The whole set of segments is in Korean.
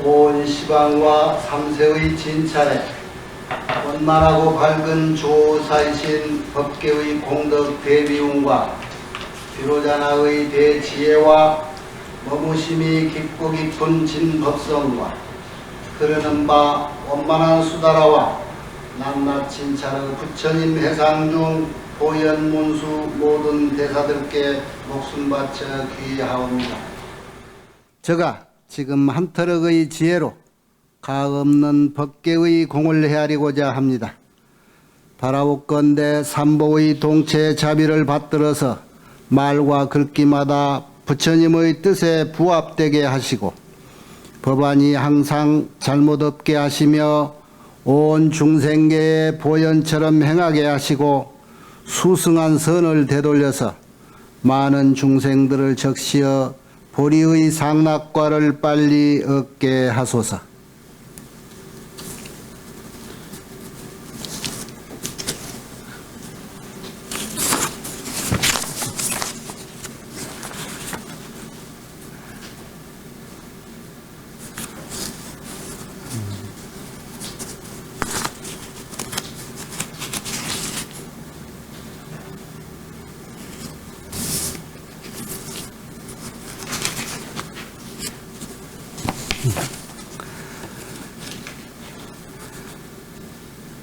온 시방과 삼세의 진찰에 원만하고 밝은 조사이신 법계의 공덕 대비운과 비로자나의 대지혜와 머무심이 깊고 깊은 진법성과 흐르는 바 원만한 수다라와 낱낱 진찰의 부처님 해상 중 보현문수 모든 대사들께 목숨 바쳐 귀하옵니다. 저가 지금 한터럭의 지혜로 가없는 법계의 공을 헤아리고자 합니다. 바라옵건대 삼보의 동체 자비를 받들어서 말과 글귀마다 부처님의 뜻에 부합되게 하시고 법안이 항상 잘못 없게 하시며 온 중생계의 보현처럼 행하게 하시고 수승한 선을 되돌려서 많은 중생들을 적시어 보리의 상락과를 빨리 얻게 하소서.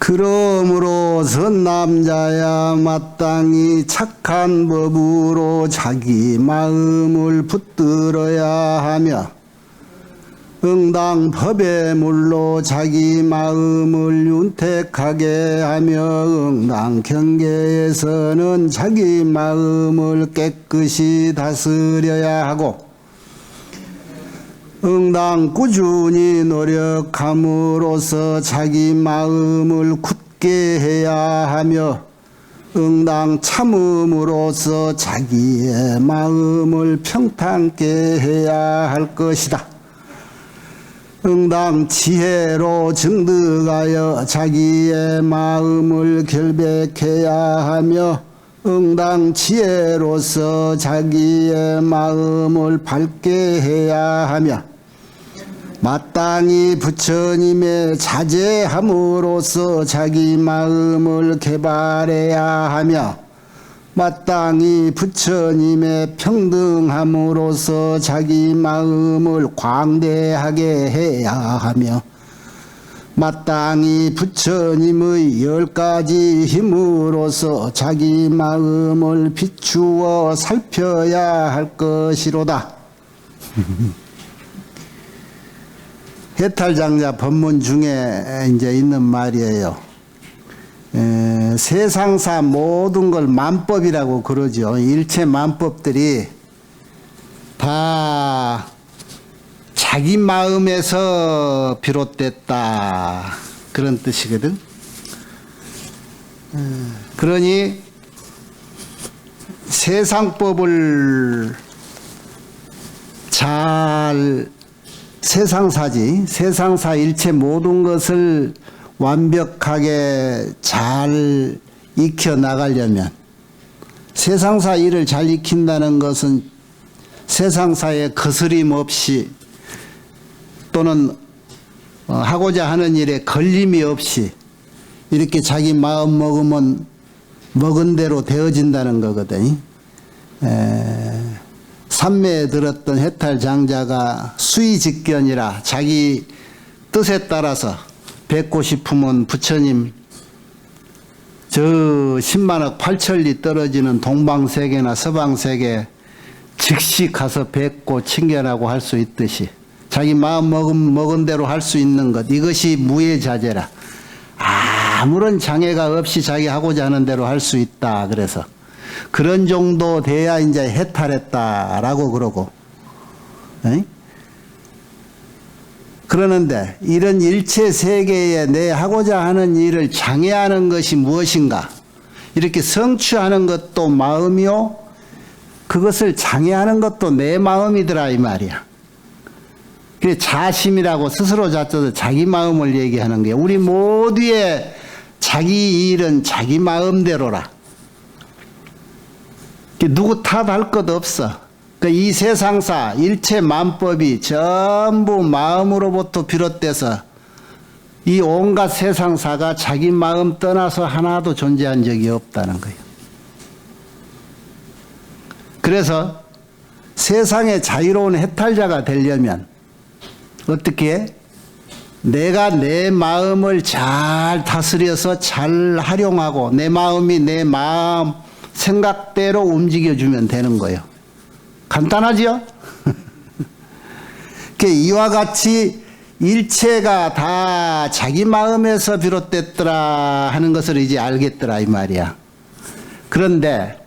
그러므로 선남자야 마땅히 착한 법으로 자기 마음을 붙들어야 하며 응당 법의 물로 자기 마음을 윤택하게 하며 응당 경계에서는 자기 마음을 깨끗이 다스려야 하고 응당 꾸준히 노력함으로써 자기 마음을 굳게 해야 하며 응당 참음으로써 자기의 마음을 평탄케 해야 할 것이다. 응당 지혜로 증득하여 자기의 마음을 결백해야 하며 응당 지혜로서 자기의 마음을 밝게 해야 하며 마땅히 부처님의 자제함으로써 자기 마음을 개발해야 하며 마땅히 부처님의 평등함으로써 자기 마음을 광대하게 해야 하며 마땅히 부처님의 10가지 힘으로써 자기 마음을 비추어 살펴야 할 것이로다. 해탈장자 법문 중에 이제 있는 말이에요. 세상사 모든 걸 만법이라고 그러죠. 일체 만법들이 다 자기 마음에서 비롯됐다 그런 뜻이거든. 그러니 세상법을 잘 세상사지 세상사 일체 모든 것을 완벽하게 잘 익혀 나가려면 세상사 일을 잘 익힌다는 것은 세상사에 거스림 없이 또는 하고자 하는 일에 걸림이 없이 이렇게 자기 마음 먹으면 먹은 대로 되어진다는 거거든. 삼매에 들었던 해탈장자가 수의직견이라 자기 뜻에 따라서 뵙고 싶으면 부처님 저 10만억 8천리 떨어지는 동방세계나 서방세계 즉시 가서 뵙고 친견하고 할 수 있듯이 자기 마음 먹은 대로 할 수 있는 것, 이것이 무예자재라. 아무런 장애가 없이 자기 하고자 하는 대로 할 수 있다. 그래서 그런 정도 돼야 이제 해탈했다라고 그러고. 에이? 그러는데 이런 일체 세계에 내 하고자 하는 일을 장애하는 것이 무엇인가? 이렇게 성취하는 것도 마음이요, 그것을 장애하는 것도 내 마음이더라 이 말이야. 그게 자심이라고 스스로 자쳐서 자기 마음을 얘기하는 거야. 우리 모두의 자기 일은 자기 마음대로라. 누구 탓할 것 없어. 이 세상사 일체 만법이 전부 마음으로부터 비롯돼서 이 온갖 세상사가 자기 마음 떠나서 하나도 존재한 적이 없다는 거예요. 그래서 세상의 자유로운 해탈자가 되려면 어떻게 해? 내가 내 마음을 잘 다스려서 잘 활용하고 내 마음이 내 마음 생각대로 움직여주면 되는 거예요. 간단하지요? 이와 같이 일체가 다 자기 마음에서 비롯됐더라 하는 것을 이제 알겠더라 이 말이야. 그런데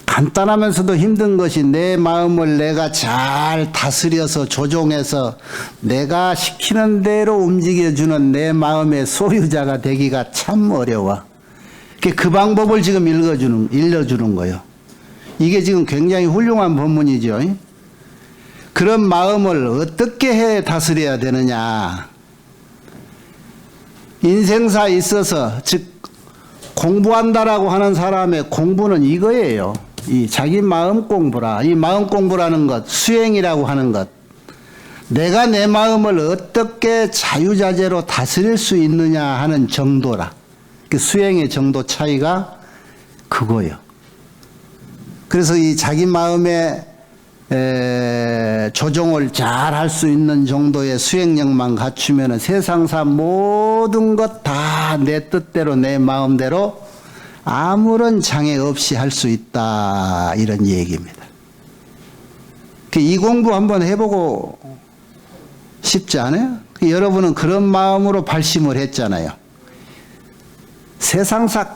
간단하면서도 힘든 것이 내 마음을 내가 잘 다스려서 조종해서 내가 시키는 대로 움직여주는 내 마음의 소유자가 되기가 참 어려워. 그 방법을 지금 일러주는 거예요. 이게 지금 굉장히 훌륭한 법문이죠. 그런 마음을 어떻게 해 다스려야 되느냐. 인생사에 있어서 즉 공부한다라고 하는 사람의 공부는 이거예요. 이 자기 마음 공부라. 이 마음 공부라는 것, 수행이라고 하는 것. 내가 내 마음을 어떻게 자유자재로 다스릴 수 있느냐 하는 정도라. 그 수행의 정도 차이가 그거예요. 그래서 이 자기 마음의 조종을 잘 할 수 있는 정도의 수행력만 갖추면 세상사 모든 것 다 내 뜻대로 내 마음대로 아무런 장애 없이 할 수 있다 이런 얘기입니다. 이 공부 한번 해보고 싶지 않아요? 여러분은 그런 마음으로 발심을 했잖아요. 세상사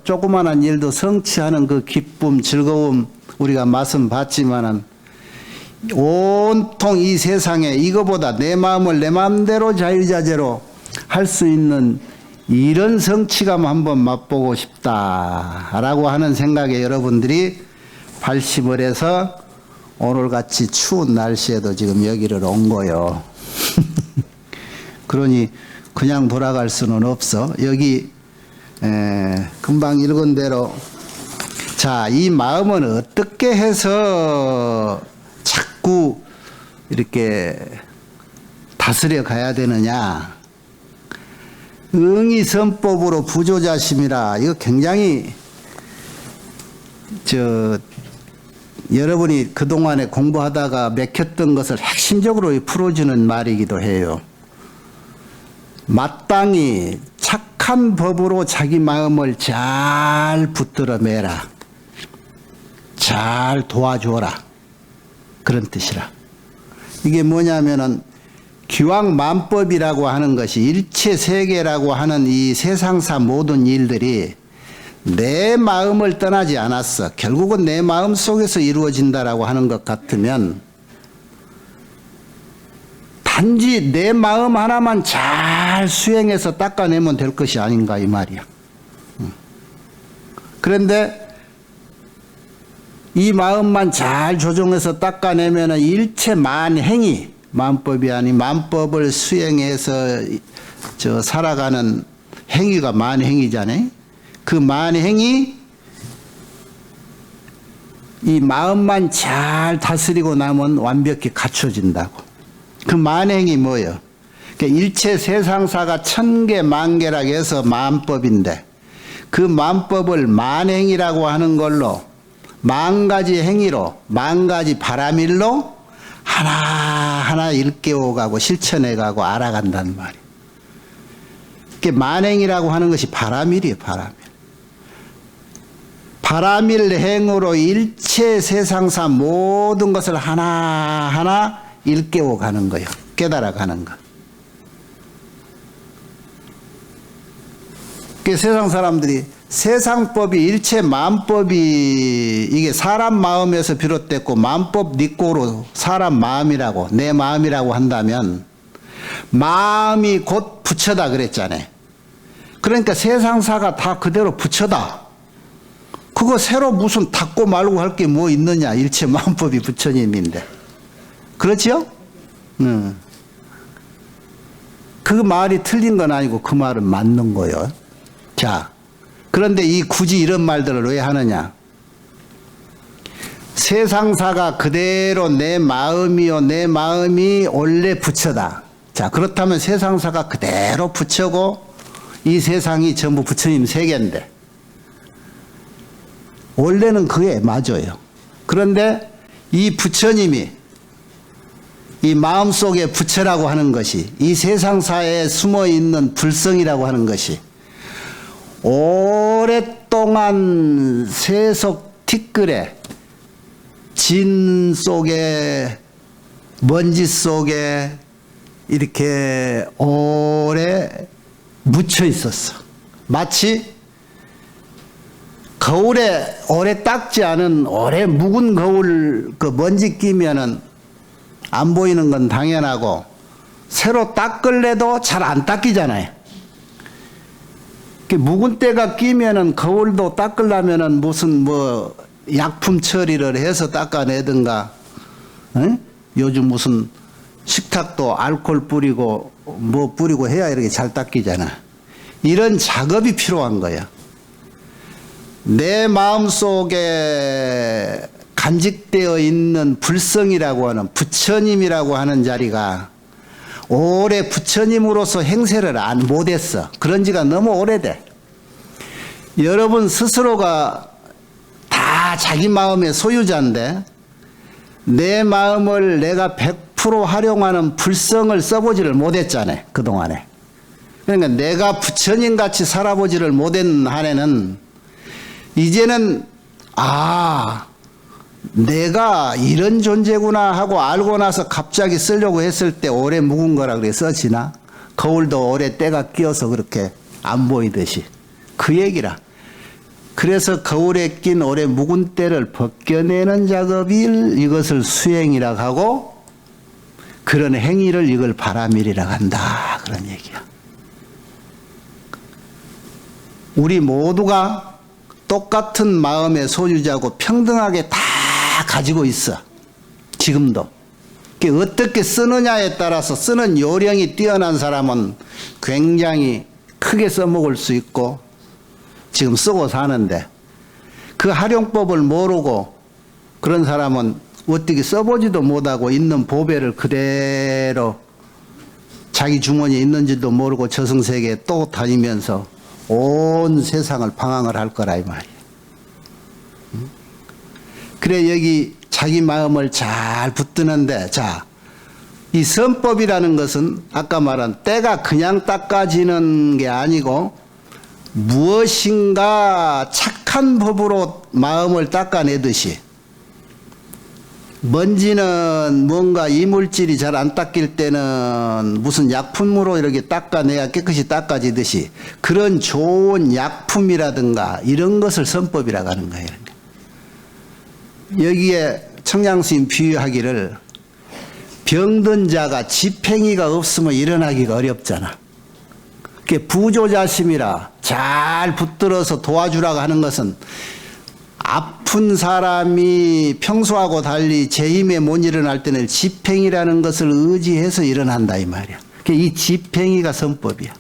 조그만한 일도 성취하는 그 기쁨, 즐거움 우리가 맛은 봤지만은 온통 이 세상에 이거보다 내 마음을 내 마음대로 자유자재로 할 수 있는 이런 성취감 한번 맛보고 싶다라고 하는 생각에 여러분들이 발심을 해서 오늘같이 추운 날씨에도 지금 여기를 온 거요. 그러니 그냥 돌아갈 수는 없어. 여기 금방 읽은 대로 자, 이 마음은 어떻게 해서 자꾸 이렇게 다스려 가야 되느냐. 응이선법으로 부조자심이라. 이거 굉장히 여러분이 그동안에 공부하다가 맥혔던 것을 핵심적으로 풀어주는 말이기도 해요. 마땅히 착한 법으로 자기 마음을 잘 붙들어 매라. 잘 도와줘라. 그런 뜻이라. 이게 뭐냐면은 기왕만법이라고 하는 것이 일체세계라고 하는 이 세상사 모든 일들이 내 마음을 떠나지 않았어. 결국은 내 마음 속에서 이루어진다라고 하는 것 같으면 단지 내 마음 하나만 잘 수행해서 닦아내면 될 것이 아닌가 이 말이야. 그런데 이 마음만 잘 조정해서 닦아내면 일체 만행이 만법이 아닌 만법을 수행해서 살아가는 행위가 만행이잖아요. 그 만행이 이 마음만 잘 다스리고 나면 완벽히 갖춰진다고. 그 만행이 뭐예요? 그러니까 일체 세상사가 천개 만개라 해서 만법인데 그 만법을 만행이라고 하는 걸로 만가지 행위로 만가지 바람일로 하나하나 일깨워가고 실천해가고 알아간단 말이에요. 만행이라고 하는 것이 바람일이에요. 바람일 행으로 일체 세상사 모든 것을 하나하나 일깨워가는 거예요. 깨달아가는 거. 세상 사람들이 세상법이 일체 만법이 이게 사람 마음에서 비롯됐고 만법 니꼬로 사람 마음이라고 내 마음이라고 한다면 마음이 곧 부처다 그랬잖아요. 그러니까 세상사가 다 그대로 부처다. 그거 새로 무슨 닫고 말고 할 게 뭐 있느냐. 일체 만법이 부처님인데. 그렇지요? 그 말이 틀린 건 아니고 그 말은 맞는 거예요. 자, 그런데 굳이 이런 말들을 왜 하느냐? 세상사가 그대로 내 마음이요 내 마음이 원래 부처다. 자, 그렇다면 세상사가 그대로 부처고 이 세상이 전부 부처님 세계인데 원래는 그게 맞아요. 그런데 이 부처님이 이 마음속에 부처라고 하는 것이 이 세상사에 숨어있는 불성이라고 하는 것이 오랫동안 세속 티끌에 진 속에 먼지 속에 이렇게 오래 묻혀 있었어. 마치 거울에 오래 닦지 않은 오래 묵은 거울 그 먼지 끼면은 안 보이는 건 당연하고 새로 닦을래도 잘 안 닦이잖아요. 묵은 때가 끼면은 거울도 닦으려면은 무슨 뭐 약품 처리를 해서 닦아내든가, 응? 요즘 무슨 식탁도 알코올 뿌리고 뭐 뿌리고 해야 이렇게 잘 닦이잖아. 이런 작업이 필요한 거야. 내 마음속에 간직되어 있는 불성이라고 하는 부처님이라고 하는 자리가 오래 부처님으로서 행세를 못했어. 그런 지가 너무 오래돼. 여러분 스스로가 다 자기 마음의 소유자인데 내 마음을 내가 100% 활용하는 불성을 써보지를 못했잖아요. 그동안에. 그러니까 내가 부처님같이 살아보지를 못한 한에는 이제는 내가 이런 존재구나 하고 알고 나서 갑자기 쓰려고 했을 때 오래 묵은 거라 그래 써지나? 거울도 오래 때가 끼어서 그렇게 안 보이듯이 그 얘기라. 그래서 거울에 낀 오래 묵은 때를 벗겨내는 작업이 이것을 수행이라고 하고 그런 행위를 이걸 바람일이라고 한다. 그런 얘기야. 우리 모두가 똑같은 마음의 소유자고 평등하게 다 가지고 있어. 지금도. 어떻게 쓰느냐에 따라서 쓰는 요령이 뛰어난 사람은 굉장히 크게 써먹을 수 있고 지금 쓰고 사는데 그 활용법을 모르고 그런 사람은 어떻게 써보지도 못하고 있는 보배를 그대로 자기 주머니에 있는지도 모르고 저승세계에 또 다니면서 온 세상을 방황을 할 거라 이 말이야. 그래 여기 자기 마음을 잘 붙드는데 자, 이 선법이라는 것은 아까 말한 때가 그냥 닦아지는 게 아니고 무엇인가 착한 법으로 마음을 닦아내듯이 먼지는 뭔가 이물질이 잘 안 닦일 때는 무슨 약품으로 이렇게 닦아내야 깨끗이 닦아지듯이 그런 좋은 약품이라든가 이런 것을 선법이라고 하는 거예요. 여기에 청량스님 비유하기를 병든 자가 집행이가 없으면 일어나기가 어렵잖아. 부조자심이라 잘 붙들어서 도와주라고 하는 것은 아픈 사람이 평소하고 달리 제 힘에 못 일어날 때는 집행이라는 것을 의지해서 일어난다 이 말이야. 이 집행이가 선법이야.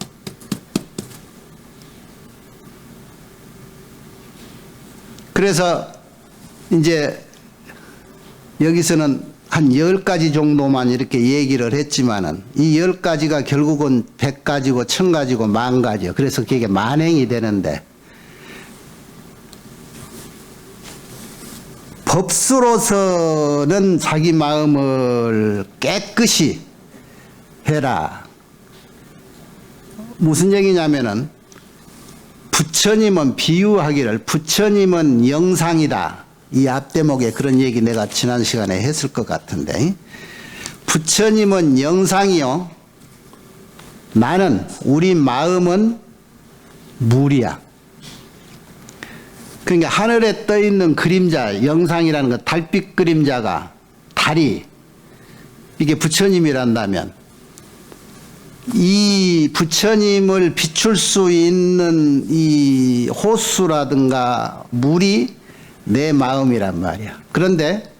그래서 이제 여기서는 한 10가지 정도만 이렇게 얘기를 했지만은 이 10가지가 결국은 100가지고 1000가지고 10,000가지요. 그래서 그게 만행이 되는데 법수로서는 자기 마음을 깨끗이 해라. 무슨 얘기냐면은 부처님은 비유하기를 부처님은 영상이다. 이 앞대목에 그런 얘기 내가 지난 시간에 했을 것 같은데 부처님은 영상이요. 나는 우리 마음은 물이야. 그러니까 하늘에 떠 있는 그림자 영상이라는 거 달빛 그림자가 달이 이게 부처님이란다면 이 부처님을 비출 수 있는 이 호수라든가 물이 내 마음이란 말이야. 그런데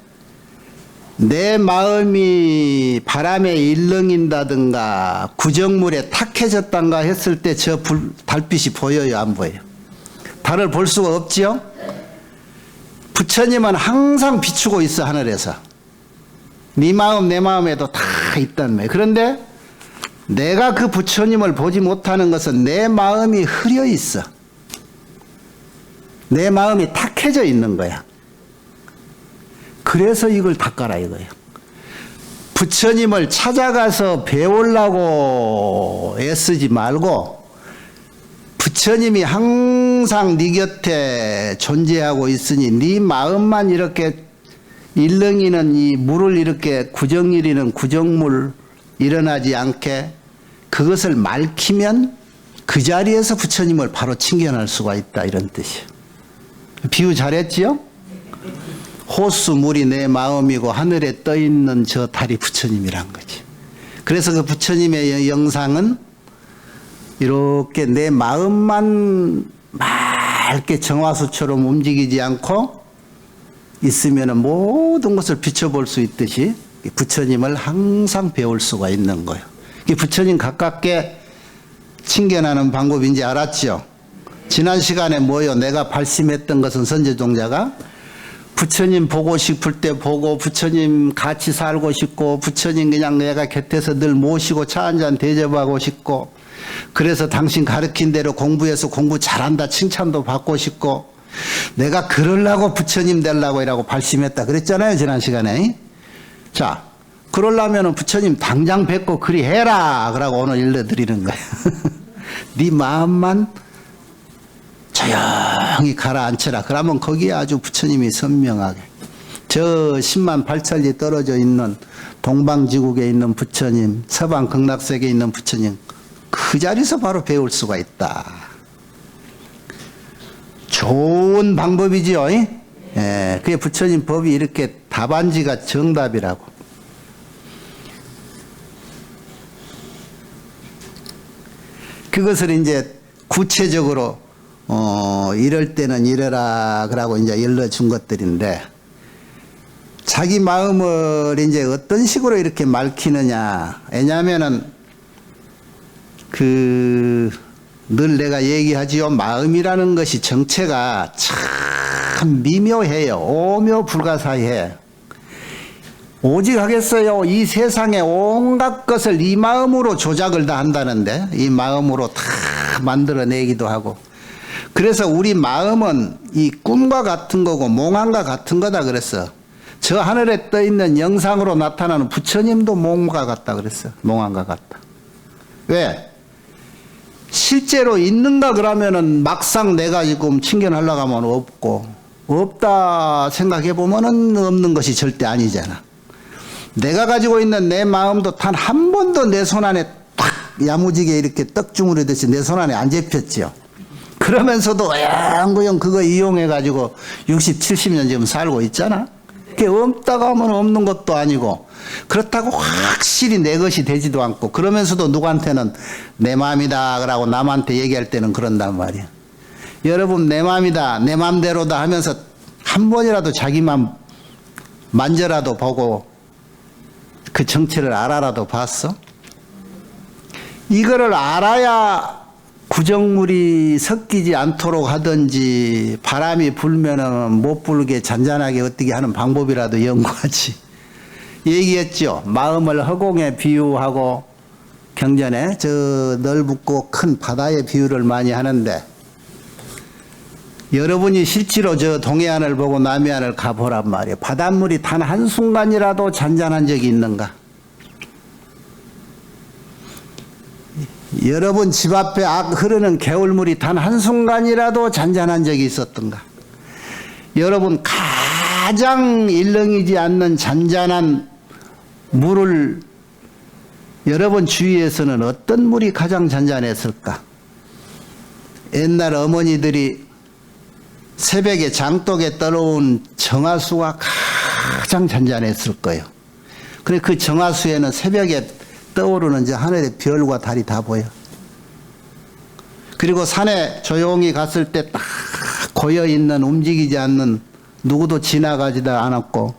내 마음이 바람에 일렁인다든가 구정물에 탁해졌단가 했을 때 저 달빛이 보여요, 안 보여요? 달을 볼 수가 없지요? 부처님은 항상 비추고 있어, 하늘에서. 네 마음 내 마음에도 다 있단 말이에요. 그런데 내가 그 부처님을 보지 못하는 것은 내 마음이 흐려 있어. 내 마음이 탁해져 있는 거야. 그래서 이걸 닦아라 이거예요. 부처님을 찾아가서 배우려고 애쓰지 말고 부처님이 항상 네 곁에 존재하고 있으니 네 마음만 이렇게 일렁이는 이 물을 이렇게 구정일이는 구정물 일어나지 않게 그것을 맑히면 그 자리에서 부처님을 바로 칭견할 수가 있다, 이런 뜻이에요. 비유 잘했지요? 호수 물이 내 마음이고 하늘에 떠있는 저 달이 부처님이란 거지. 그래서 그 부처님의 영상은 이렇게 내 마음만 맑게 정화수처럼 움직이지 않고 있으면 모든 것을 비춰볼 수 있듯이 부처님을 항상 배울 수가 있는 거예요. 부처님 가깝게 칭견하는 방법인지 알았죠? 지난 시간에 뭐요? 내가 발심했던 것은 선제종자가 부처님 보고 싶을 때 보고 부처님 같이 살고 싶고 부처님 그냥 내가 곁에서 늘 모시고 차 한잔 대접하고 싶고 그래서 당신 가르친 대로 공부해서 공부 잘한다 칭찬도 받고 싶고 내가 그러려고 부처님 되려고 이라고 발심했다 그랬잖아요, 지난 시간에. 자, 그러려면 부처님 당장 뵙고 그리 해라 그러고 오늘 일러드리는 거예요. 네 마음만 조용히 가라앉혀라. 그러면 거기에 아주 부처님이 선명하게 저 10만 8천리 떨어져 있는 동방지국에 있는 부처님, 서방 극락세계에 있는 부처님, 그 자리에서 바로 배울 수가 있다. 좋은 방법이지요. 예, 그게 부처님 법이 이렇게 답안지가 정답이라고. 그것을 이제 구체적으로 이럴 때는 이래라 그러고 이제 일러준 것들인데, 자기 마음을 이제 어떤 식으로 이렇게 맑히느냐. 왜냐하면은 늘 내가 얘기하지요. 마음이라는 것이 정체가 참 미묘해요. 오묘불가사해. 오직 하겠어요. 이 세상의 온갖 것을 이 마음으로 조작을 다 한다는데, 이 마음으로 다 만들어내기도 하고. 그래서 우리 마음은 이 꿈과 같은 거고 몽환과 같은 거다 그랬어. 저 하늘에 떠있는 영상으로 나타나는 부처님도 몽과 같다 그랬어. 몽환과 같다. 왜? 실제로 있는가 그러면은 막상 내가 지금 칭견하려고 하면 없고, 없다 생각해 보면은 없는 것이 절대 아니잖아. 내가 가지고 있는 내 마음도 단 한 번도 내 손 안에 딱 야무지게 이렇게 떡주무리듯이 내 손 안에 안 잡혔지요. 그러면서도 어영부영 그거 이용해 가지고 60, 70년 지금 살고 있잖아. 그게 없다고 하면 없는 것도 아니고, 그렇다고 확실히 내 것이 되지도 않고, 그러면서도 누구한테는 내 마음이다 그러고 남한테 얘기할 때는 그런단 말이야. 여러분, 내 마음이다, 내 마음대로다 하면서 한 번이라도 자기 마음 만져라도 보고 그 정체를 알아라도 봤어? 이거를 알아야 구정물이 섞이지 않도록 하든지, 바람이 불면은 못 불게 잔잔하게 어떻게 하는 방법이라도 연구하지. 얘기했죠. 마음을 허공에 비유하고 경전에 저 넓고 큰 바다의 비유를 많이 하는데, 여러분이 실제로 저 동해안을 보고 남해안을 가보란 말이에요. 바닷물이 단 한순간이라도 잔잔한 적이 있는가? 여러분 집 앞에 흐르는 개울물이 단 한순간이라도 잔잔한 적이 있었던가? 여러분 가장 일렁이지 않는 잔잔한 물을 여러분 주위에서는 어떤 물이 가장 잔잔했을까? 옛날 어머니들이 새벽에 장독에 떨어온 정화수가 가장 잔잔했을 거예요. 그래 그 정화수에는 새벽에 떠오르는 저 하늘의 별과 달이 다 보여. 그리고 산에 조용히 갔을 때 딱 고여있는, 움직이지 않는, 누구도 지나가지도 않았고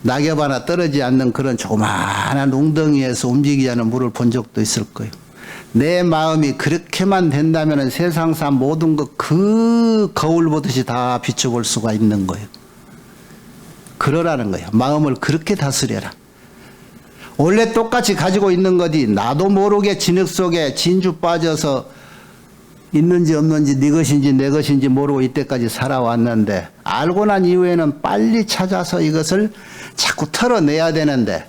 낙엽 하나 떨어지지 않는 그런 조그마한 웅덩이에서 움직이지 않는 물을 본 적도 있을 거예요. 내 마음이 그렇게만 된다면 세상사 모든 것 그 거울 보듯이 다 비춰볼 수가 있는 거예요. 그러라는 거예요. 마음을 그렇게 다스려라. 원래 똑같이 가지고 있는 것이 나도 모르게 진흙 속에 진주 빠져서 있는지 없는지 네 것인지 내 것인지 모르고 이때까지 살아왔는데 알고 난 이후에는 빨리 찾아서 이것을 자꾸 털어내야 되는데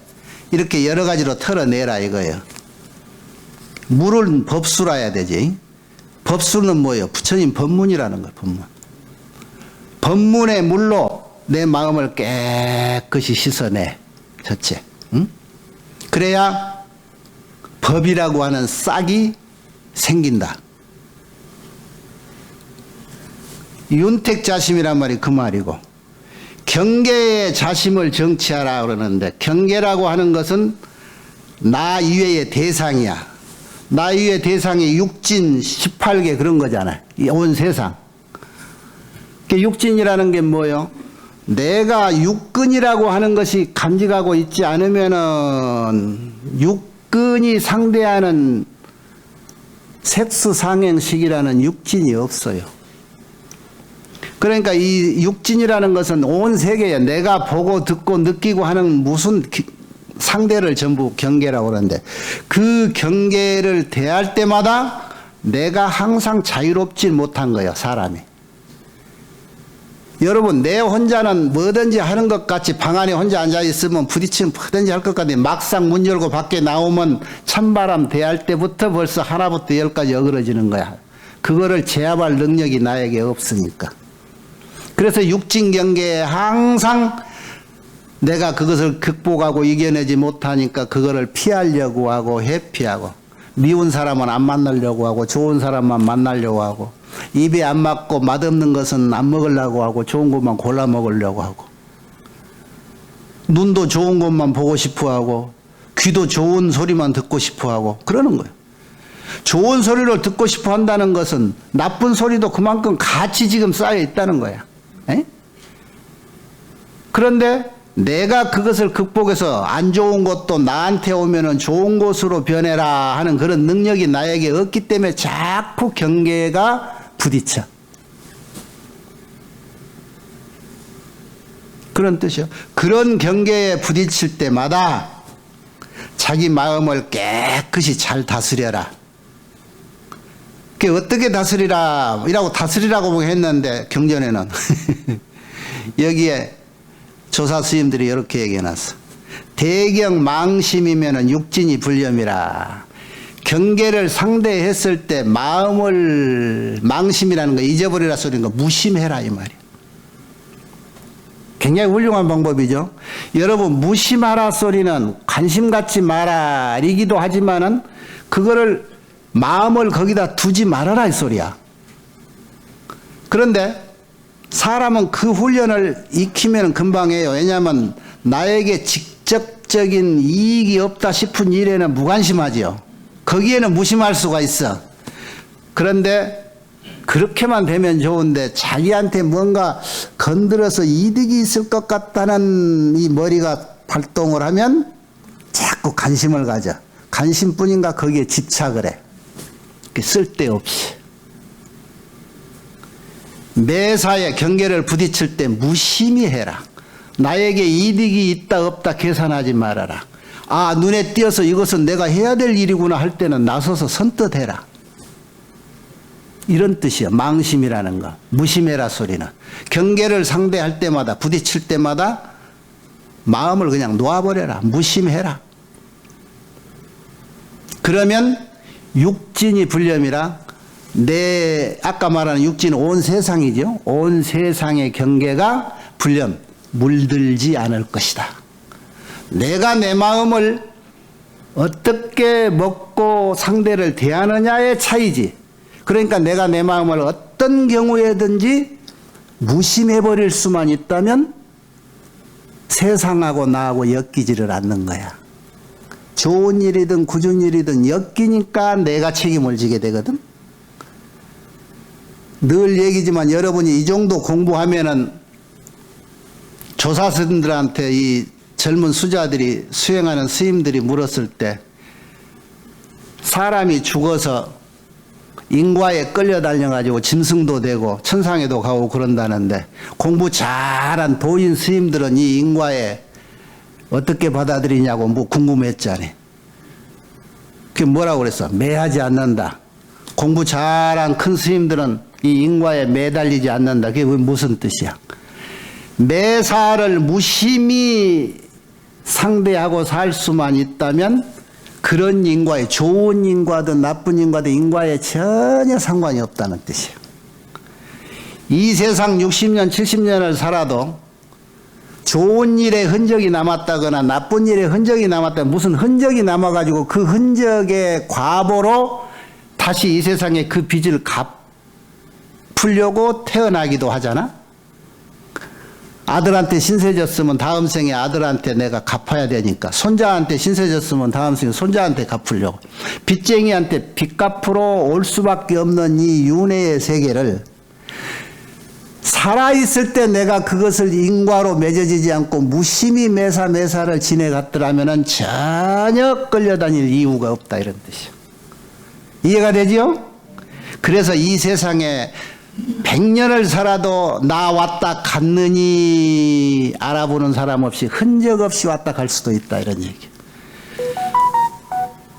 이렇게 여러 가지로 털어내라 이거예요. 물은 법수라 해야 되지. 법수는 뭐예요? 부처님 법문이라는 거예요. 법문. 법문의 물로 내 마음을 깨끗이 씻어내. 첫째. 응? 그래야 법이라고 하는 싹이 생긴다. 윤택자심이란 말이 그 말이고 경계의 자심을 정치하라 그러는데 경계라고 하는 것은 나 이외의 대상이야. 나 이외의 대상이 육진 18개 그런 거잖아요. 온 세상. 육진이라는 게 뭐예요? 내가 육근이라고 하는 것이 간직하고 있지 않으면은 육근이 상대하는 색수상행식이라는 육진이 없어요. 그러니까 이 육진이라는 것은 온 세계에 내가 보고 듣고 느끼고 하는 무슨 상대를 전부 경계라고 그러는데 그 경계를 대할 때마다 내가 항상 자유롭지 못한 거예요. 사람이. 여러분 내 혼자는 뭐든지 하는 것 같이 방 안에 혼자 앉아있으면 부딪히면 뭐든지 할 것 같은데 막상 문 열고 밖에 나오면 찬바람 대할 때부터 벌써 하나부터 열까지 어그러지는 거야. 그거를 제압할 능력이 나에게 없으니까. 그래서 육진경계에 항상 내가 그것을 극복하고 이겨내지 못하니까 그거를 피하려고 하고 회피하고 미운 사람은 안 만나려고 하고 좋은 사람만 만나려고 하고 입에 안 맞고 맛없는 것은 안 먹으려고 하고 좋은 것만 골라 먹으려고 하고 눈도 좋은 것만 보고 싶어 하고 귀도 좋은 소리만 듣고 싶어 하고 그러는 거예요. 좋은 소리를 듣고 싶어 한다는 것은 나쁜 소리도 그만큼 같이 지금 쌓여 있다는 거야. 에? 그런데 내가 그것을 극복해서 안 좋은 것도 나한테 오면은 좋은 것으로 변해라 하는 그런 능력이 나에게 없기 때문에 자꾸 경계가 부딪혀. 그런 뜻이요. 그런 경계에 부딪힐 때마다 자기 마음을 깨끗이 잘 다스려라. 그게 어떻게 다스리라, 이라고 다스리라고 했는데 경전에는 여기에 조사 스님들이 이렇게 얘기해놨어. 대경 망심이면은 육진이 불념이라. 경계를 상대했을 때 마음을 망심이라는 거 잊어버리라 소리인 거 무심해라 이 말이야. 굉장히 훌륭한 방법이죠. 여러분 무심하라 소리는 관심 갖지 마라 이기도 하지만은 그거를 마음을 거기다 두지 말아라 이 소리야. 그런데 사람은 그 훈련을 익히면 금방 해요. 왜냐하면 나에게 직접적인 이익이 없다 싶은 일에는 무관심하지요. 거기에는 무심할 수가 있어. 그런데 그렇게만 되면 좋은데 자기한테 뭔가 건드려서 이득이 있을 것 같다는 이 머리가 발동을 하면 자꾸 관심을 가져. 관심뿐인가 거기에 집착을 해. 쓸데없이. 매사에 경계를 부딪힐 때 무심히 해라. 나에게 이득이 있다 없다 계산하지 말아라. 아 눈에 띄어서 이것은 내가 해야 될 일이구나 할 때는 나서서 선뜻 해라. 이런 뜻이야. 망심이라는 거. 무심해라 소리는. 경계를 상대할 때마다 부딪힐 때마다 마음을 그냥 놓아버려라. 무심해라. 그러면 육진이 불념이라 내 아까 말하는 육진은 온 세상이죠. 온 세상의 경계가 불념 물들지 않을 것이다. 내가 내 마음을 어떻게 먹고 상대를 대하느냐의 차이지. 그러니까 내가 내 마음을 어떤 경우에든지 무심해버릴 수만 있다면 세상하고 나하고 엮이지를 않는 거야. 좋은 일이든 굳은 일이든 엮이니까 내가 책임을 지게 되거든. 늘 얘기지만 여러분이 이 정도 공부하면은 조사스님들한테 이 젊은 수자들이 수행하는 스님들이 물었을 때 사람이 죽어서 인과에 끌려다녀가지고 짐승도 되고 천상에도 가고 그런다는데, 공부 잘한 도인 스님들은 이 인과에 어떻게 받아들이냐고 뭐 궁금했잖아요. 그게 뭐라고 그랬어? 매하지 않는다. 공부 잘한 큰 스님들은 이 인과에 매달리지 않는다. 그게 무슨 뜻이야? 매사를 무심히 상대하고 살 수만 있다면 그런 인과에, 좋은 인과든 나쁜 인과든 인과에 전혀 상관이 없다는 뜻이에요. 이 세상 60년, 70년을 살아도 좋은 일에 흔적이 남았다거나 나쁜 일에 흔적이 남았다, 무슨 흔적이 남아가지고 그 흔적의 과보로 다시 이 세상에 그 빚을 갚으려고 태어나기도 하잖아. 아들한테 신세 졌으면 다음 생에 아들한테 내가 갚아야 되니까, 손자한테 신세 졌으면 다음 생에 손자한테 갚으려고, 빚쟁이한테 빚 갚으러 올 수밖에 없는 이 윤회의 세계를 살아있을 때 내가 그것을 인과로 맺어지지 않고 무심히 매사를 지내갔더라면 전혀 끌려다닐 이유가 없다, 이런 뜻이요. 이해가 되죠? 그래서 이 세상에 100년을 살아도 나 왔다 갔느니 알아보는 사람 없이 흔적 없이 왔다 갈 수도 있다, 이런 얘기.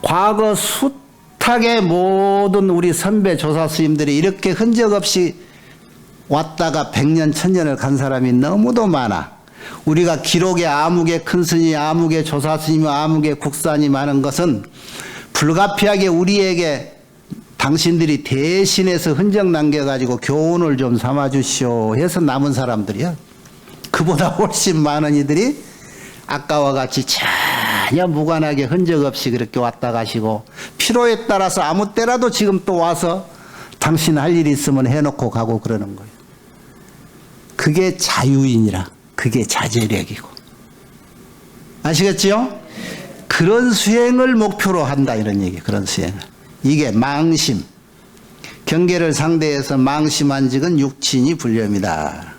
과거 숱하게 모든 우리 선배 조사 스님들이 이렇게 흔적 없이 왔다가 100년, 1000년을 간 사람이 너무도 많아. 우리가 기록에 아무개 큰 스님, 아무개 조사 스님, 아무개 국산이 많은 것은 불가피하게 우리에게 당신들이 대신해서 흔적 남겨가지고 교훈을 좀 삼아주시오 해서 남은 사람들이야. 그보다 훨씬 많은 이들이 아까와 같이 전혀 무관하게 흔적 없이 그렇게 왔다 가시고, 필요에 따라서 아무 때라도 지금 또 와서 당신 할 일이 있으면 해놓고 가고 그러는 거예요. 그게 자유인이라, 그게 자제력이고. 아시겠지요? 그런 수행을 목표로 한다, 이런 얘기. 그런 수행을. 이게 망심. 경계를 상대해서 망심한 직은 육친이 불념이다.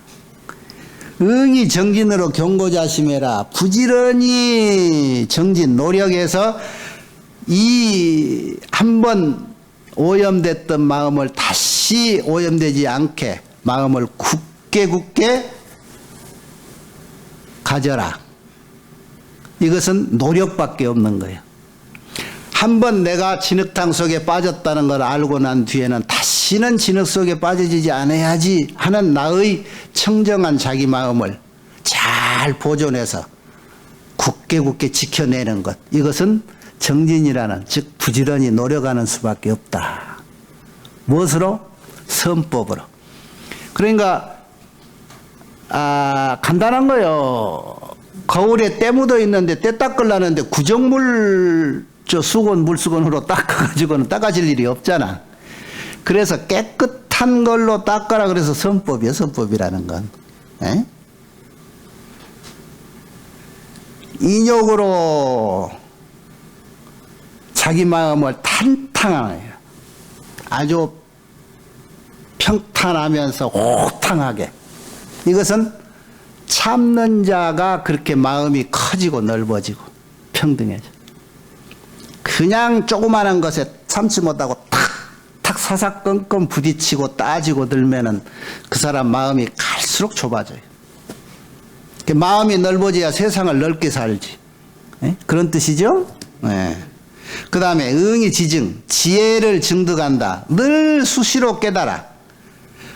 응이 정진으로 경고자심해라. 부지런히 정진, 노력해서 이 한번 오염됐던 마음을 다시 오염되지 않게 마음을 굳게 가져라. 이것은 노력밖에 없는 거예요. 한번 내가 진흙탕 속에 빠졌다는 걸 알고 난 뒤에는 다시는 진흙 속에 빠져지지 않아야지 하는 나의 청정한 자기 마음을 잘 보존해서 굳게 지켜내는 것, 이것은 정진이라는, 즉 부지런히 노력하는 수밖에 없다. 무엇으로? 선법으로. 그러니까 간단한 거요. 거울에 때 묻어 있는데 때 닦으려는데 구정물 수건, 물수건으로 닦아가지고는 닦아질 일이 없잖아. 그래서 깨끗한 걸로 닦아라. 그래서 선법이야, 선법이라는 건. 에? 인욕으로 자기 마음을 탄탄하게, 아주 평탄하면서 호탕하게, 이것은 참는 자가 그렇게 마음이 커지고 넓어지고 평등해져. 그냥 조그마한 것에 참지 못하고 탁 사사건건 부딪히고 따지고 들면은 그 사람 마음이 갈수록 좁아져요. 마음이 넓어져야 세상을 넓게 살지. 에? 그런 뜻이죠? 네. 그 다음에 응이 지증, 지혜를 증득한다. 늘 수시로 깨달아.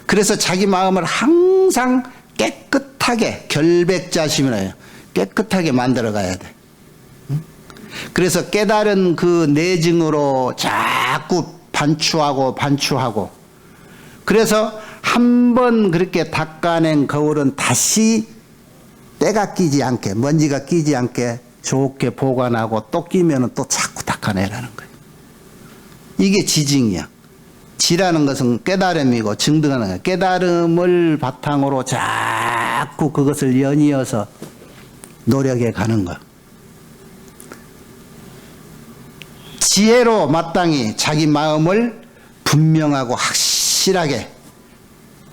그래서 자기 마음을 항상 깨끗하게, 결백자심이라 해요. 깨끗하게 만들어 가야 돼. 그래서 깨달은 그 내증으로 자꾸 반추하고 그래서 한번 그렇게 닦아낸 거울은 다시 때가 끼지 않게, 먼지가 끼지 않게 좋게 보관하고, 또 끼면은 또 자꾸 닦아내라는 거예요. 이게 지증이야. 지라는 것은 깨달음이고 증득하는 거예요. 깨달음을 바탕으로 자꾸 그것을 연이어서 노력해 가는 거예요. 지혜로 마땅히 자기 마음을 분명하고 확실하게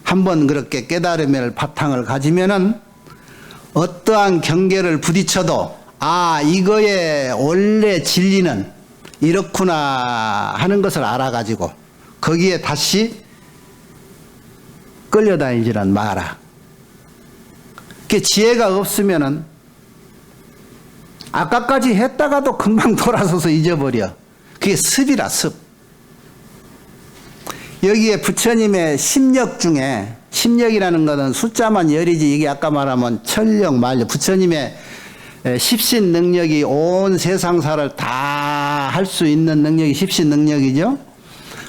한번 그렇게 깨달음을 바탕을 가지면은 어떠한 경계를 부딪혀도 이거의 원래 진리는 이렇구나 하는 것을 알아가지고 거기에 다시 끌려다니지는 마라. 그 지혜가 없으면은 아까까지 했다가도 금방 돌아서서 잊어버려. 그게 습이라, 습. 여기에 부처님의 심력 중에, 심력이라는 것은 숫자만 열이지, 이게 아까 말하면 천력, 만력, 부처님의 십신 능력이 온 세상사를 다 할 수 있는 능력이 십신 능력이죠.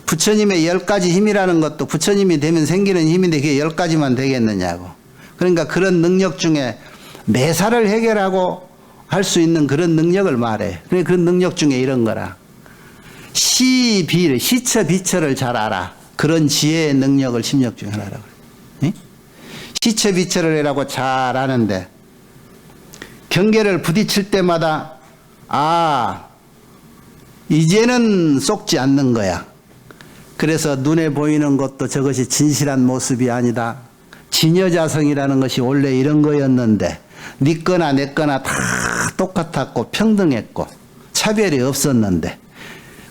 부처님의 10가지 힘이라는 것도 부처님이 되면 생기는 힘인데 그게 10가지만 되겠느냐고. 그러니까 그런 능력 중에 매사를 해결하고 할 수 있는 그런 능력을 말해. 그러니까 그 능력 중에 이런 거라. 시처 비처를 잘 알아. 그런 지혜의 능력을 심력 중에 하나라고 그래. 시처 비처를 해라고 잘 아는데 경계를 부딪힐 때마다 이제는 쏙지 않는 거야. 그래서 눈에 보이는 것도 저것이 진실한 모습이 아니다. 진여자성이라는 것이 원래 이런 거였는데 네 거나 내 거나 다 똑같았고 평등했고 차별이 없었는데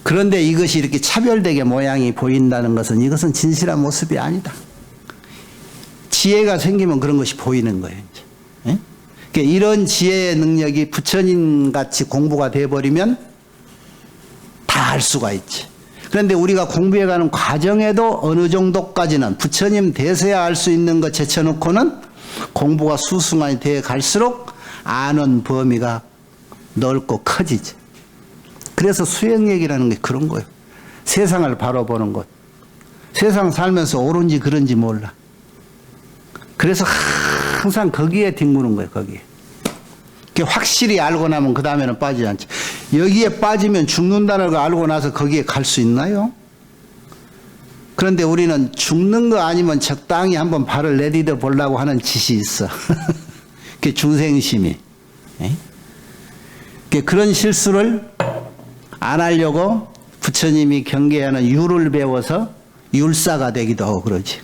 그런데 이것이 이렇게 차별되게 모양이 보인다는 것은 이것은 진실한 모습이 아니다. 지혜가 생기면 그런 것이 보이는 거예요. 이제. 그러니까 이런 지혜의 능력이 부처님같이 공부가 돼버리면 다 알 수가 있지. 그런데 우리가 공부해가는 과정에도 어느 정도까지는 부처님 돼서야 알 수 있는 것 제쳐놓고는 공부가 수승환이 돼 갈수록 아는 범위가 넓고 커지지. 그래서 수행력이라는 게 그런 거예요. 세상을 바로 보는 것. 세상 살면서 옳은지 그른지 몰라. 그래서 항상 거기에 뒹구는 거예요. 거기에. 확실히 알고 나면 그 다음에는 빠지지 않지. 여기에 빠지면 죽는다는 걸 알고 나서 거기에 갈 수 있나요? 그런데 우리는 죽는 거 아니면 적당히 한번 발을 내디뎌 보려고 하는 짓이 있어. 그게 중생심이. 그런 실수를 안 하려고 부처님이 경계하는 유를 배워서 율사가 되기도 하고 그러지.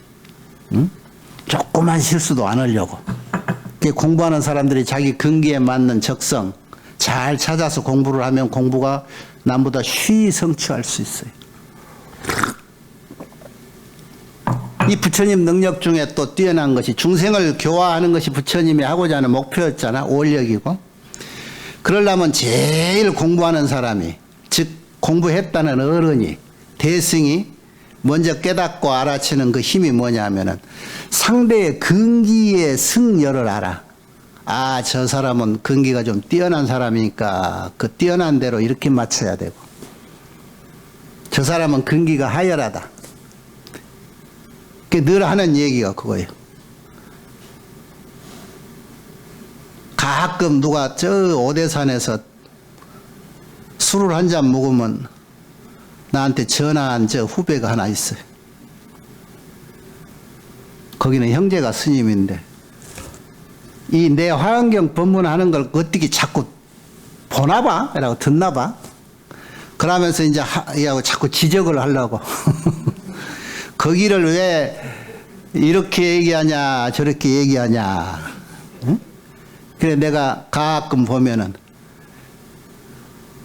조그만 실수도 안 하려고. 공부하는 사람들이 자기 근기에 맞는 적성 잘 찾아서 공부를 하면 공부가 남보다 쉬이 성취할 수 있어요. 이 부처님 능력 중에 또 뛰어난 것이 중생을 교화하는 것이 부처님이 하고자 하는 목표였잖아. 원력이고. 그러려면 제일 공부하는 사람이, 즉 공부했다는 어른이, 대승이 먼저 깨닫고 알아채는 그 힘이 뭐냐 하면은 상대의 근기의 승열을 알아. 저 사람은 근기가 좀 뛰어난 사람이니까 그 뛰어난 대로 이렇게 맞춰야 되고, 저 사람은 근기가 하열하다. 늘 하는 얘기가 그거예요. 가끔 누가 저 오대산에서 술을 한 잔 먹으면 나한테 전화한 저 후배가 하나 있어요. 거기는 형제가 스님인데 이 내 화엄경 법문하는 걸 어떻게 자꾸 보나봐? 라고 듣나봐? 그러면서 이제 하고 자꾸 지적을 하려고. 거기를 왜 이렇게 얘기하냐 저렇게 얘기하냐. 응? 그래 내가 가끔 보면은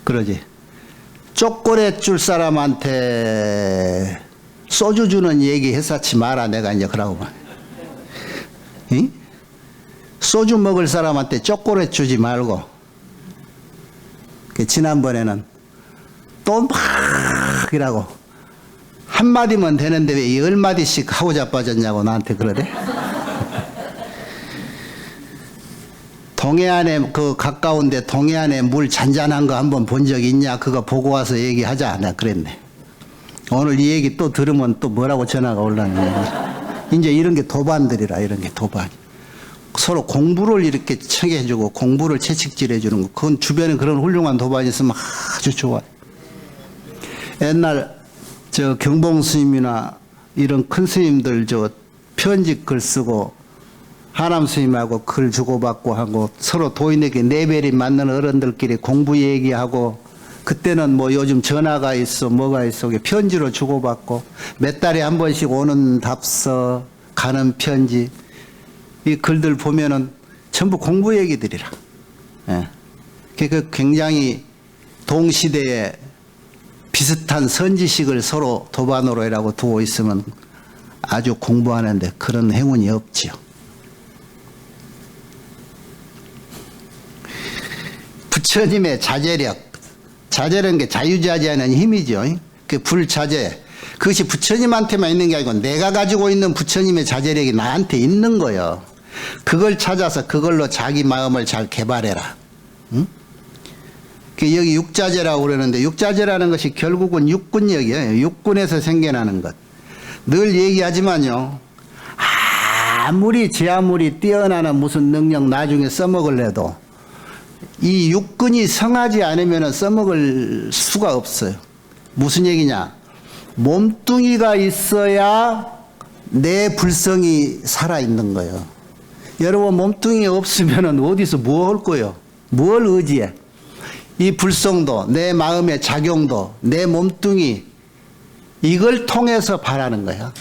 그러지. 초콜릿 줄 사람한테 소주 주는 얘기 했었지 마라. 내가 이제 그러고 봐. 응? 소주 먹을 사람한테 초콜릿 주지 말고. 지난번에는 또 막 이라고 한마디면 되는데 왜 10마디씩 하고 자빠졌냐고 나한테 그러대. 동해안에 그 가까운데 동해안에 물 잔잔한 거 한번 본 적 있냐? 그거 보고 와서 얘기하자. 내가 그랬네. 오늘 이 얘기 또 들으면 또 뭐라고 전화가 올라오냐. 이제 이런 게 도반들이라. 이런 게 도반. 서로 공부를 이렇게 청해주고 공부를 채찍질해주는 거. 그건 주변에 그런 훌륭한 도반이 있으면 아주 좋아. 옛날 저 경봉 스님이나 이런 큰 스님들 저 편지 글 쓰고 하남 스님하고 글 주고받고 하고 서로 도인에게 레벨이 맞는 어른들끼리 공부 얘기하고, 그때는 뭐 요즘 전화가 있어 뭐가 있어 편지로 주고받고 몇 달에 한 번씩 오는 답서 가는 편지, 이 글들 보면은 전부 공부 얘기들이라. 예. 그 굉장히 동시대에 비슷한 선지식을 서로 도반으로 두고 있으면 아주 공부하는데 그런 행운이 없지요. 부처님의 자제력, 자제라는 게 자유자재하는 힘이죠. 그 불자재, 그것이 부처님한테만 있는 게 아니고 내가 가지고 있는 부처님의 자제력이 나한테 있는 거예요. 그걸 찾아서 그걸로 자기 마음을 잘 개발해라. 응? 여기 육자재라고 그러는데 육자재라는 것이 결국은 육군력이에요. 육군에서 생겨나는 것. 늘 얘기하지만요. 제 아무리 뛰어나는 무슨 능력 나중에 써먹을래도 이 육군이 성하지 않으면 써먹을 수가 없어요. 무슨 얘기냐? 몸뚱이가 있어야 내 불성이 살아있는 거예요. 여러분 몸뚱이 없으면 어디서 뭐 할 거예요? 뭘 의지해? 이 불성도 내 마음의 작용도 내 몸뚱이 이걸 통해서 바라는 거야.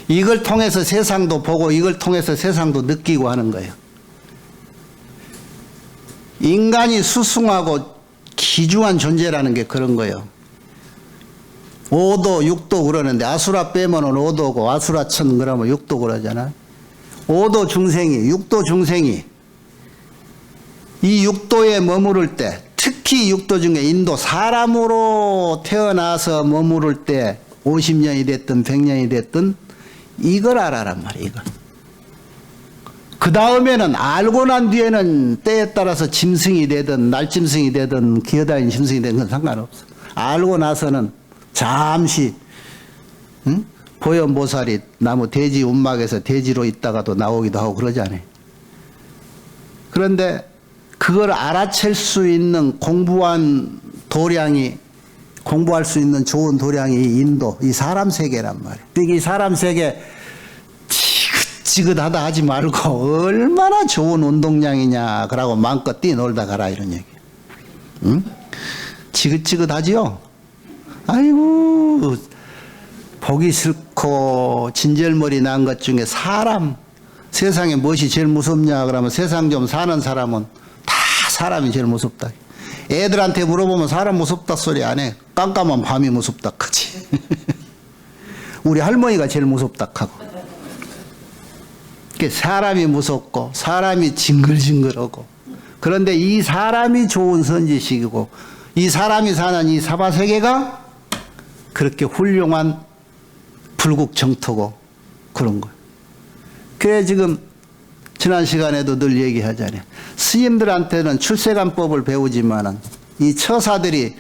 이걸 통해서 세상도 보고 이걸 통해서 세상도 느끼고 하는 거예요. 인간이 수승하고 기중한 존재라는 게 그런 거예요. 5도, 6도 그러는데 아수라 빼면은 5도고 아수라 천 그러면 6도 그러잖아. 5도 중생이, 6도 중생이 이 6도에 머무를 때 특히 6도 중에 인도 사람으로 태어나서 머무를 때 50년이 됐든 100년이 됐든 이걸 알아란 말이야. 이걸. 그 다음에는 알고 난 뒤에는 때에 따라서 짐승이 되든 날짐승이 되든 기어다니는 짐승이 되든 그건 상관없어. 알고 나서는 잠시 보현보살이 나무 돼지 움막에서 돼지로 있다가도 나오기도 하고 그러지 않아요. 그런데 그걸 알아챌 수 있는 공부한 도량이 공부할 수 있는 좋은 도량이 인도 이 사람 세계란 말이에요. 이 사람 세계 지긋지긋하다 하지 말고 얼마나 좋은 운동량이냐 그러고 마음껏 뛰놀다 가라 이런 얘기. 응? 지긋지긋하지요? 아이고 보기 싫고 진절머리 난 것 중에 사람 세상에 무엇이 제일 무섭냐 그러면 세상 좀 사는 사람은 다 사람이 제일 무섭다. 애들한테 물어보면 사람 무섭다 소리 안 해. 깜깜한 밤이 무섭다 하지. 우리 할머니가 제일 무섭다 하고. 사람이 무섭고 사람이 징글징글하고 그런데 이 사람이 좋은 선지식이고 이 사람이 사는 이 사바세계가 그렇게 훌륭한 불국정토고 그런 거예요. 그래 지금 지난 시간에도 늘 얘기하잖아요. 스님들한테는 출세관법을 배우지만은 이 처사들이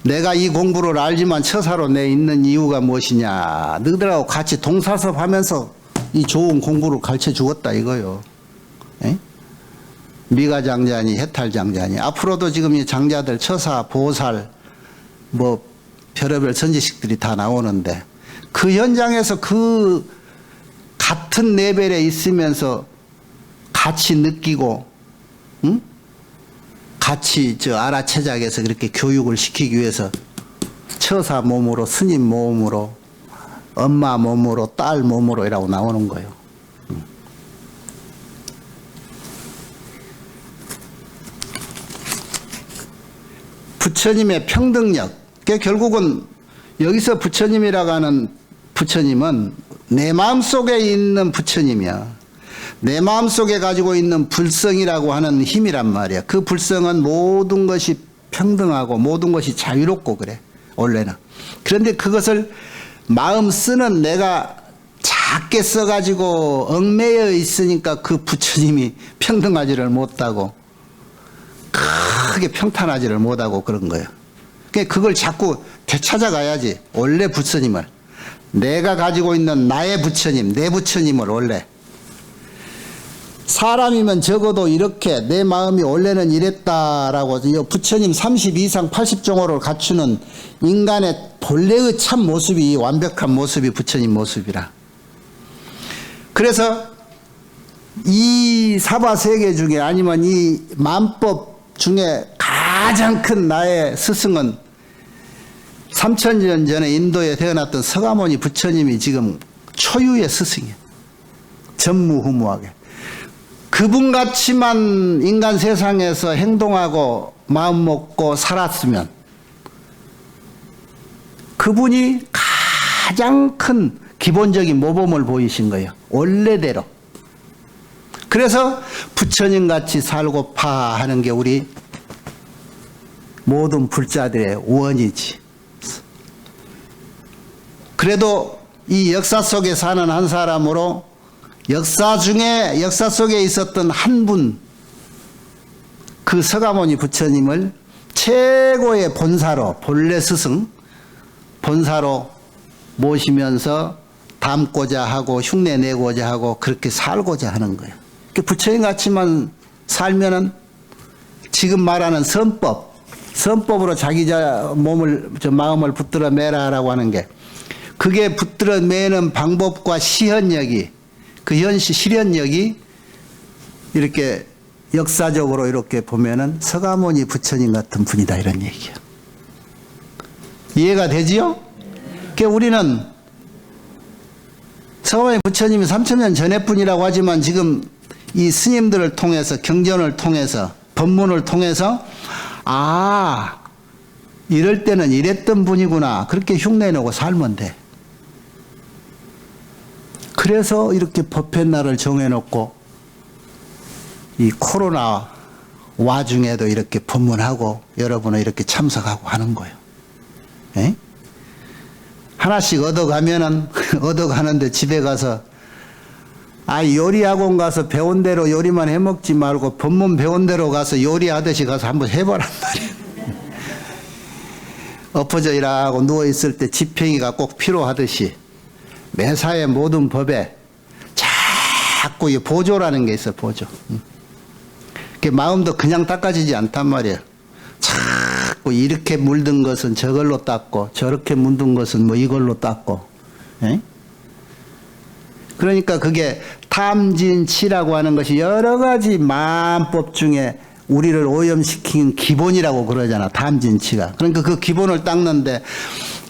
내가 이 공부를 알지만 처사로 내 있는 이유가 무엇이냐. 너희들하고 같이 동사섭 하면서 이 좋은 공부를 가르쳐 주었다 이거요. 에? 미가장자니 해탈장자니 앞으로도 지금 이 장자들 처사 보살 뭐 별의별 선지식들이 다 나오는데 그 현장에서 그 같은 레벨에 있으면서 같이 느끼고 응? 같이 알아채작해서 그렇게 교육을 시키기 위해서 처사 몸으로 스님 몸으로 엄마 몸으로 딸 몸으로 이라고 나오는 거예요. 부처님의 평등력. 결국은 여기서 부처님이라고 하는 부처님은 내 마음속에 있는 부처님이야. 내 마음속에 가지고 있는 불성이라고 하는 힘이란 말이야. 그 불성은 모든 것이 평등하고 모든 것이 자유롭고 그래. 원래는. 그런데 그것을 마음 쓰는 내가 작게 써가지고 얽매여 있으니까 그 부처님이 평등하지를 못하고 크게 평탄하지를 못하고 그런 거예요. 그걸 자꾸 되찾아가야지. 원래 부처님을 내가 가지고 있는 나의 부처님 내 부처님을 원래 사람이면 적어도 이렇게 내 마음이 원래는 이랬다라고 부처님 30 이상 80종호를 갖추는 인간의 본래의 참 모습이 완벽한 모습이 부처님 모습이라. 그래서 이 사바세계 중에 아니면 이 만법 중에 가장 큰 나의 스승은 3000년 전에 인도에 태어났던 서가모니 부처님이 지금 초유의 스승이에요. 전무후무하게. 그분같이만 인간 세상에서 행동하고 마음 먹고 살았으면 그분이 가장 큰 기본적인 모범을 보이신 거예요. 원래대로. 그래서 부처님 같이 살고파 하는 게 우리 모든 불자들의 원이지. 그래도 이 역사 속에 사는 한 사람으로 역사 속에 있었던 한 분, 그 서가모니 부처님을 최고의 본사로, 본래 스승, 본사로 모시면서 담고자 하고 흉내내고자 하고 그렇게 살고자 하는 거예요. 부처님 같이만 살면은 지금 말하는 선법으로 자기 마음을 붙들어 매라라고 하는 게, 그게 붙들어 매는 방법과 시현력이, 그 실현력이 이렇게 역사적으로 이렇게 보면은 서가모니 부처님 같은 분이다, 이런 얘기야. 이해가 되지요? 그러니까 우리는 서가모니 부처님이 3000년 전의 분이라고 하지만 지금 이 스님들을 통해서, 경전을 통해서, 법문을 통해서 이럴 때는 이랬던 분이구나, 그렇게 흉내내고 살면 돼. 그래서 이렇게 법회 날을 정해놓고 이 코로나 와중에도 이렇게 법문하고 여러분은 이렇게 참석하고 하는 거예요. 에? 하나씩 얻어가면은 얻어가는데 집에 가서 요리학원 가서 배운 대로 요리만 해먹지 말고 법문 배운 대로 가서 요리하듯이 가서 한번 해보란 말이에요. 엎어져 일하고 누워있을 때 지팽이가 꼭 필요하듯이 매사의 모든 법에 자꾸 이 보조라는 게 있어, 보조. 마음도 그냥 닦아지지 않단 말이에요. 자꾸 이렇게 물든 것은 저걸로 닦고 저렇게 물든 것은 뭐 이걸로 닦고. 에? 그러니까 그게 탐진치라고 하는 것이 여러 가지 만법 중에 우리를 오염시킨 기본이라고 그러잖아, 탐진치가. 그러니까 그 기본을 닦는데,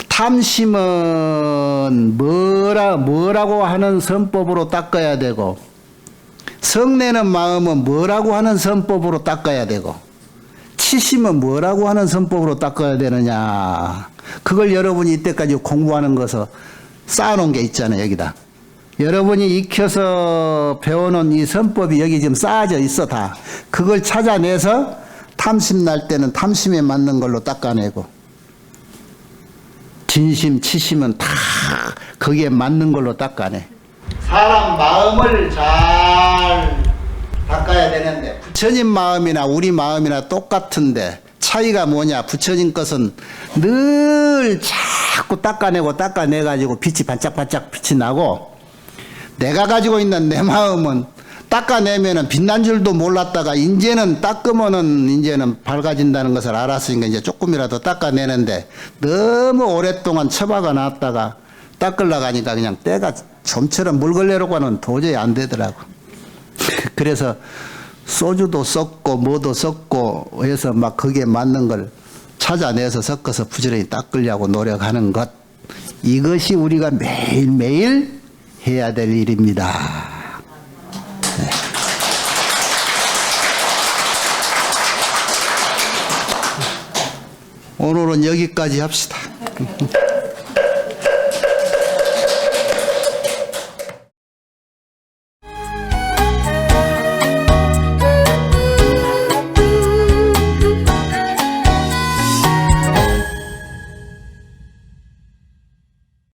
탐심은 뭐라고 하는 선법으로 닦아야 되고, 성내는 마음은 뭐라고 하는 선법으로 닦아야 되고, 치심은 뭐라고 하는 선법으로 닦아야 되느냐. 그걸 여러분이 이때까지 공부하는 것을 쌓아놓은 게 있잖아요, 여기다. 여러분이 익혀서 배워놓은 이 선법이 여기 지금 쌓아져 있어, 다. 그걸 찾아내서 탐심 날 때는 탐심에 맞는 걸로 닦아내고, 진심, 치심은 다 거기에 맞는 걸로 닦아내. 사람 마음을 잘 닦아야 되는데, 부처님 마음이나 우리 마음이나 똑같은데 차이가 뭐냐? 부처님 것은 늘 자꾸 닦아내가지고 빛이 반짝반짝 빛이 나고, 내가 가지고 있는 내 마음은 닦아내면은 빛난 줄도 몰랐다가 이제는 닦으면은 이제는 밝아진다는 것을 알았으니까 이제 조금이라도 닦아내는데, 너무 오랫동안 처박아 놨다가 닦으려고 하니까 그냥 때가 좀처럼 물걸레로가는 도저히 안 되더라고. 그래서 소주도 섞고 뭐도 섞고 해서 막 거기에 맞는 걸 찾아내서 섞어서 부지런히 닦으려고 노력하는 것, 이것이 우리가 매일매일 해야 될 일입니다. 네. 오늘은 여기까지 합시다.